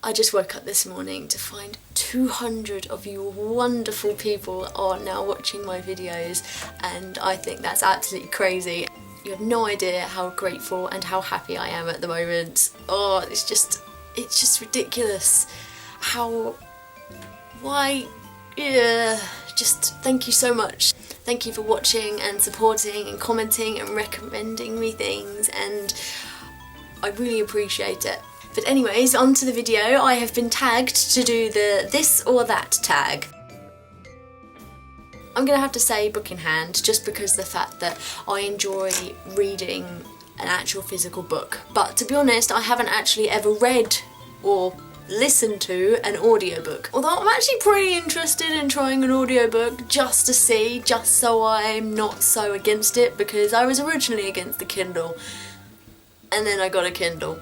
I just woke up this morning to find 200 of you wonderful people are now watching my videos, and I think that's absolutely crazy. You have no idea how grateful and how happy I am at the moment. Oh, it's just ridiculous. Just thank you so much. Thank you for watching and supporting and commenting and recommending me things, and I really appreciate it. But anyways, on to the video. I have been tagged to do the this or that tag. I'm gonna have to say book in hand, just because of the fact that I enjoy reading an actual physical book. But to be honest, I haven't actually ever read or listened to an audiobook. Although I'm actually pretty interested in trying an audiobook just to see, just so I'm not so against it, because I was originally against the Kindle and then I got a Kindle.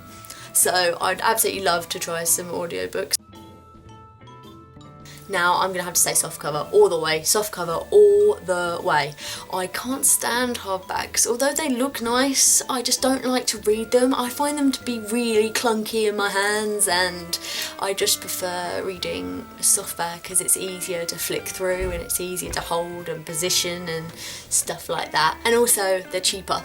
So I'd absolutely love to try some audiobooks. Now I'm gonna have to say softcover all the way, softcover all the way. I can't stand hardbacks. Although they look nice, I just don't like to read them. I find them to be really clunky in my hands, and I just prefer reading a softback because it's easier to flick through and it's easier to hold and position and stuff like that. And also they're cheaper.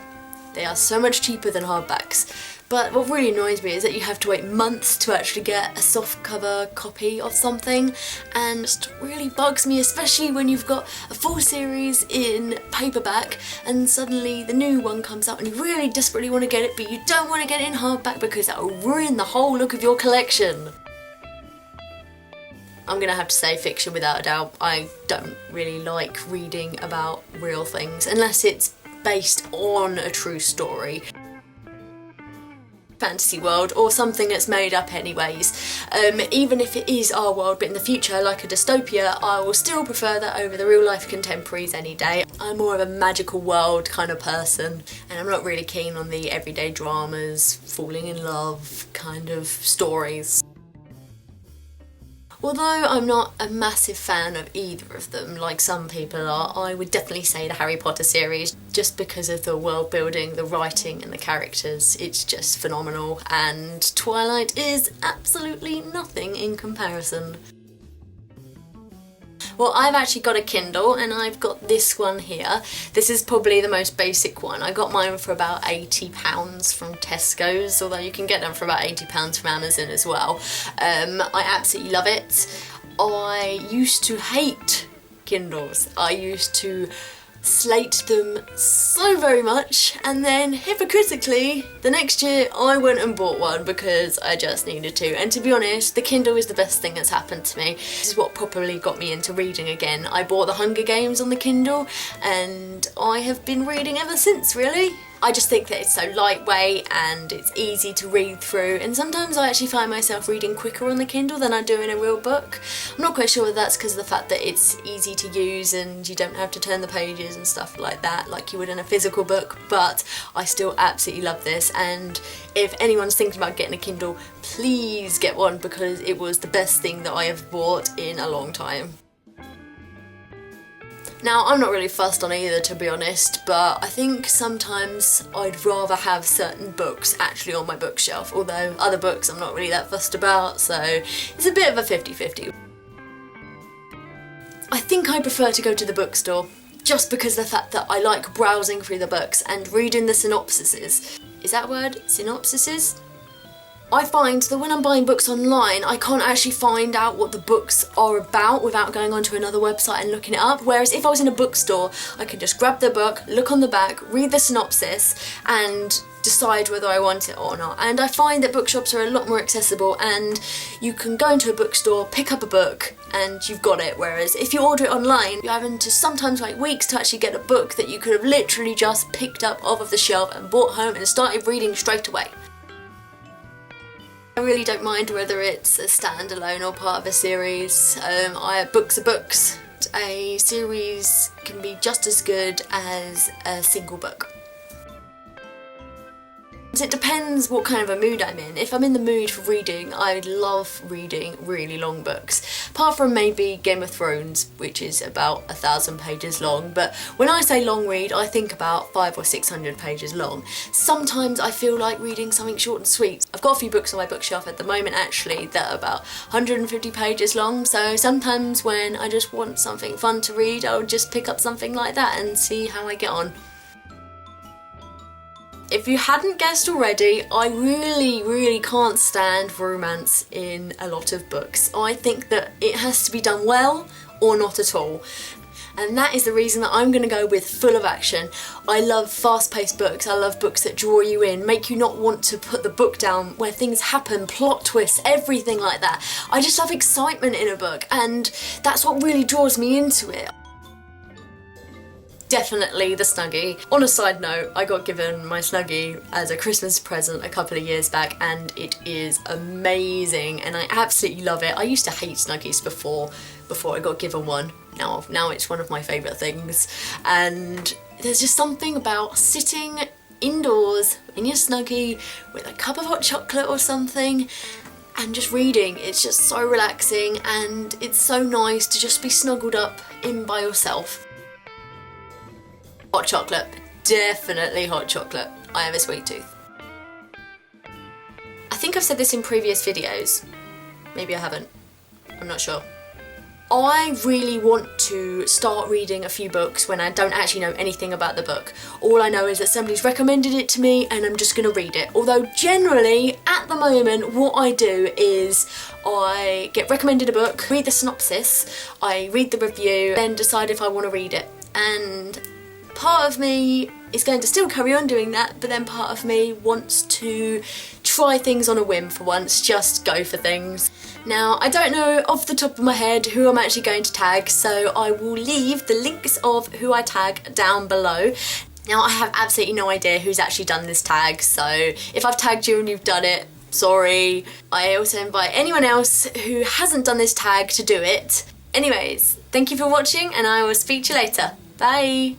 They are so much cheaper than hardbacks. But what really annoys me is that you have to wait months to actually get a softcover copy of something, and it really bugs me, especially when you've got a full series in paperback and suddenly the new one comes out and you really desperately want to get it, but you don't want to get it in hardback because that will ruin the whole look of your collection. I'm gonna have to say fiction without a doubt. I don't really like reading about real things unless it's based on a true story. Fantasy world or something that's made up anyways. Even if it is our world but in the future, like a dystopia, I will still prefer that over the real life contemporaries any day. I'm more of a magical world kind of person, and I'm not really keen on the everyday dramas, falling in love kind of stories. Although I'm not a massive fan of either of them, like some people are, I would definitely say the Harry Potter series, just because of the world building, the writing and the characters. It's just phenomenal, and Twilight is absolutely nothing in comparison. Well, I've actually got a Kindle, and I've got this one here. This is probably the most basic one. I got mine for about £80 from Tesco's, although you can get them for about £80 from Amazon as well. I absolutely love it. I used to hate Kindles. I used to slate them so very much, and then hypocritically the next year I went and bought one because I just needed to. And to be honest, the Kindle is the best thing that's happened to me. This is what probably got me into reading again. I bought the Hunger Games on the Kindle and I have been reading ever since, really. I just think that it's so lightweight and it's easy to read through, and sometimes I actually find myself reading quicker on the Kindle than I do in a real book. I'm not quite sure whether that's because of the fact that it's easy to use and you don't have to turn the pages and stuff like that like you would in a physical book, but I still absolutely love this, and if anyone's thinking about getting a Kindle, please get one because it was the best thing that I have bought in a long time. Now, I'm not really fussed on either, to be honest, but I think sometimes I'd rather have certain books actually on my bookshelf, although other books I'm not really that fussed about, so it's a bit of a 50-50. I think I prefer to go to the bookstore, just because of the fact that I like browsing through the books and reading the synopsises. Is that a word? Synopsises? I find that when I'm buying books online, I can't actually find out what the books are about without going onto another website and looking it up, whereas if I was in a bookstore, I could just grab the book, look on the back, read the synopsis and decide whether I want it or not. And I find that bookshops are a lot more accessible, and you can go into a bookstore, pick up a book and you've got it, whereas if you order it online, you're having to sometimes wait weeks to actually get a book that you could have literally just picked up off of the shelf and brought home and started reading straight away. I really don't mind whether it's a standalone or part of a series. Books are books. A series can be just as good as a single book. It depends what kind of a mood I'm in. If I'm in the mood for reading, I love reading really long books. Apart from maybe Game of Thrones, which is about 1,000 pages long, but when I say long read, I think about 500 or 600 pages long. Sometimes I feel like reading something short and sweet. I've got a few books on my bookshelf at the moment actually that are about 150 pages long, so sometimes when I just want something fun to read, I'll just pick up something like that and see how I get on. If you hadn't guessed already, I really can't stand romance in a lot of books. I think that it has to be done well or not at all. And that is the reason that I'm going to go with full of action. I love fast-paced books. I love books that draw you in, make you not want to put the book down, where things happen, plot twists, everything like that. I just love excitement in a book, and that's what really draws me into it. Definitely the Snuggie. On a side note, I got given my Snuggie as a Christmas present a couple of years back and it is amazing and I absolutely love it. I used to hate Snuggies before I got given one. Now it's one of my favourite things, and there's just something about sitting indoors in your Snuggie with a cup of hot chocolate or something and just reading. It's just so relaxing and it's so nice to just be snuggled up in by yourself. Hot chocolate. Definitely hot chocolate. I have a sweet tooth. I think I've said this in previous videos. Maybe I haven't. I'm not sure. I really want to start reading a few books when I don't actually know anything about the book. All I know is that somebody's recommended it to me and I'm just going to read it. Although generally, at the moment, what I do is I get recommended a book, read the synopsis, I read the review, then decide if I want to read it. And part of me is going to still carry on doing that, but then part of me wants to try things on a whim for once, just go for things. Now, I don't know off the top of my head who I'm actually going to tag, so I will leave the links of who I tag down below. Now, I have absolutely no idea who's actually done this tag, so if I've tagged you and you've done it, sorry. I also invite anyone else who hasn't done this tag to do it. Anyways, thank you for watching and I will speak to you later. Bye!